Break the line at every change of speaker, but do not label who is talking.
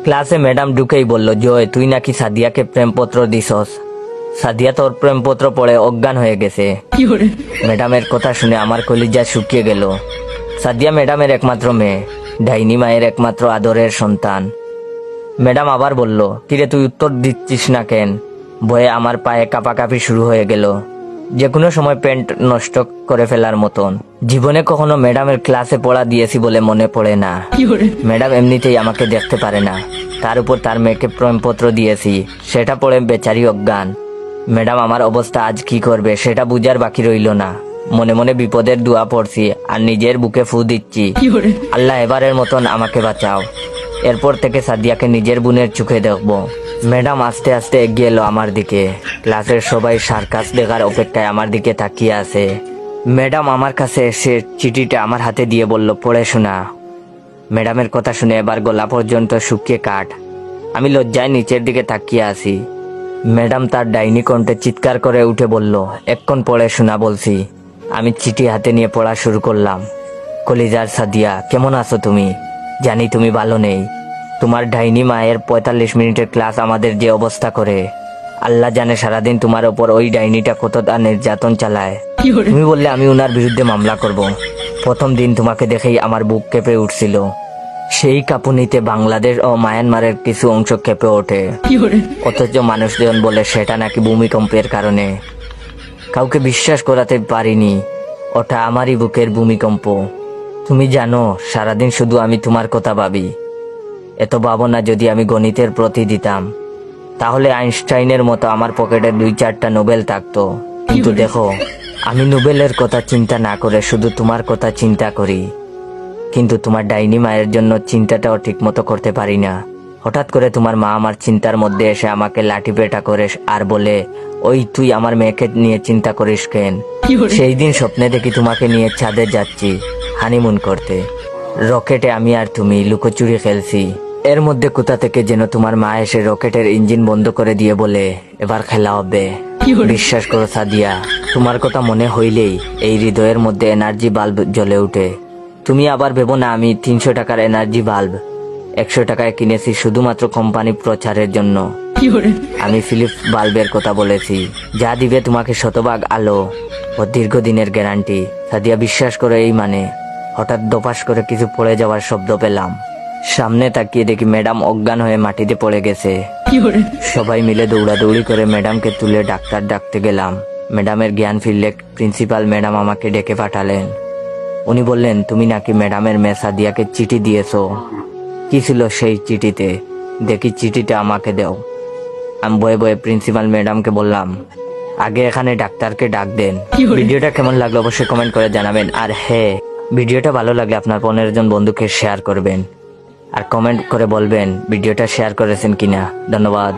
ক্লাসে ম্যাডাম ঢুকেই বলল, জয় তুই নাকি সাদিয়াকে প্রেমপত্র দিছস। সাদিয়া তোর প্রেমপত্র পড়ে অজ্ঞান হয়ে গেছে। ম্যাডামের কথা শুনে আমার কলিজা শুকিয়ে গেল। সাদিয়া ম্যাডামের একমাত্র মেয়ে, ডাইনি মায়ের একমাত্র আদরের সন্তান। ম্যাডাম আবার বলল, কিরে তুই উত্তর দিচ্ছিস না কেন? ভয়ে আমার পায়ে কাঁপাকাঁপি শুরু হয়ে গেল, যে কোনো সময় প্যান্ট নষ্ট করে ফেলার মতন। জীবনে কখনো ম্যাডামের ক্লাসে পড়া দিয়েছি বলে মনে পড়ে না। ম্যাডাম এমনিতেই আমাকে দেখতে পারে না, তার উপর তার মেয়েকে প্রেমপত্র দিয়েছি, সেটা পড়ে বেচারি অজ্ঞান। ম্যাডাম আমার অবস্থা আজ কি করবে সেটা বুঝার বাকি রইল না। মনে মনে বিপদের দোয়া পড়ছি আর নিজের বুকে ফু দিচ্ছি, আল্লাহ এবারের মতন আমাকে বাঁচাও। এরপর থেকে সাদিয়াকে নিজের বোনের চোখে দেখবো। ম্যাডাম আস্তে আস্তে এগিয়ে এলো আমার দিকে। ক্লাসের সবাই সার্কাস দেখার অপেক্ষায় আমার দিকে তাকিয়ে আছে। ম্যাডাম আমার কাছে এসে চিঠিটা আমার হাতে দিয়ে বলল, পড়ে শোনা। ম্যাডামের কথা শুনে এবার গলা পর্যন্ত শুকিয়ে কাঠ। আমি লজ্জায় নিচের দিকে তাকিয়ে আছি। ম্যাডাম তার ডাইনি কণ্ঠে চিৎকার করে উঠে বলল, এক্ষণ পড়ে শোনা বলছি। আমি চিঠি হাতে নিয়ে পড়া শুরু করলাম। কলিজার সাদিয়া, কেমন আছো তুমি? জানি তুমি ভালো নেই। তোমার ডাইনি মায়ের 45 মিনিটের ক্লাস আমাদের যে অবস্থা করে, আল্লাহ জানে সারাদিন তোমার ওপর ওই ডাইনিটা কতটা নির্যাতন চালায়। তুমি বললে আমি উনার বিরুদ্ধে মামলা করব। প্রথম দিন তোমাকে দেখেই আমার বুক কেঁপে উঠছিল। সেই কাঁপুনিতে বাংলাদেশ ও মায়ানমারের কিছু অংশ কেঁপে ওঠে, অথচ মানুষজন বলে সেটা নাকি ভূমিকম্পের কারণে। কাউকে বিশ্বাস করাতে পারিনি, ওটা আমারই বুকের ভূমিকম্প। তুমি জানো সারাদিন শুধু আমি তোমার কথা ভাবি। এত ভাবনা যদি আমি গণিতের প্রতি দিতাম, তাহলে আইনস্টাইনের মতো আমার পকেটে 2-4টা নোবেল থাকতো। কিন্তু দেখো, আমি নোবেলের কথা চিন্তা না করে শুধু তোমার কথা চিন্তা করি। কিন্তু তোমার ডাইনি মায়ের জন্য চিন্তাটাও ঠিক মতো করতে পারি না। হঠাৎ করে তোমার মা আমার চিন্তার মধ্যে এসে আমাকে লাঠি পেটা করে আর বলে, ওই তুই আমার মেয়েকে নিয়ে চিন্তা করিস কেন? সেই দিন স্বপ্নে দেখি তোমাকে নিয়ে ছাদে যাচ্ছি হানিমুন করতে। রকেটে আমি আর তুমি লুকোচুরি খেলছি। এর মধ্যে কোথা থেকে যেন তোমার মা এসে রকেটের ইঞ্জিন বন্ধ করে দিয়ে বলে, এবার খেলা হবে। বিশ্বাস করো সাদিয়া, তোমার কথা মনে হইলেই এই হৃদয়ের মধ্যে এনার্জি বাল্ব জ্বলে উঠে। তুমি আবার ভেবো না আমি 300 টাকার এনার্জি বাল্ব 100 টাকায় কিনেছি শুধুমাত্র কোম্পানি প্রচারের জন্য। আমি ফিলিপ বাল্বের কথা বলেছি, যা দিবে তোমাকে শতভাগ আলো ও দীর্ঘদিনের গ্যারান্টি। সাদিয়া বিশ্বাস করে এই মানে। হঠাৎ দপাস করে কিছু পড়ে যাওয়ার শব্দ পেলাম। সামনে তাকিয়ে দেখি ম্যাডাম অজ্ঞান হয়ে মাটিতে পড়ে গেছে। সবাই মিলে দৌড়াদৌড়ি করে ম্যাডামকে তুলে ডাক্তার ডাকতে গেলাম। ম্যাডামের জ্ঞান ফিরলে প্রিন্সিপাল ম্যাডাম আমাকে ডেকে পাঠালেন। উনি বললেন, তুমি নাকি ম্যাডামের মেয়ে সাদিয়াকে চিঠি দিয়েছো। কি ছিল সেই চিঠিতে? দেখি চিঠিটা আমাকে দাও। আমি বয়ে বয়ে প্রিন্সিপাল ম্যাডামকে বললাম, আগে এখানে ডাক্তারকে ডাক দেন। ভিডিওটা কেমন লাগলো অবশ্যই কমেন্ট করে জানাবেন। আর হ্যাঁ, ভিডিওটা ভালো লাগলে আপনার 15 জন বন্ধুকে শেয়ার করবেন আর কমেন্ট করে বলবেন ভিডিওটা শেয়ার করেছেন কিনা। ধন্যবাদ।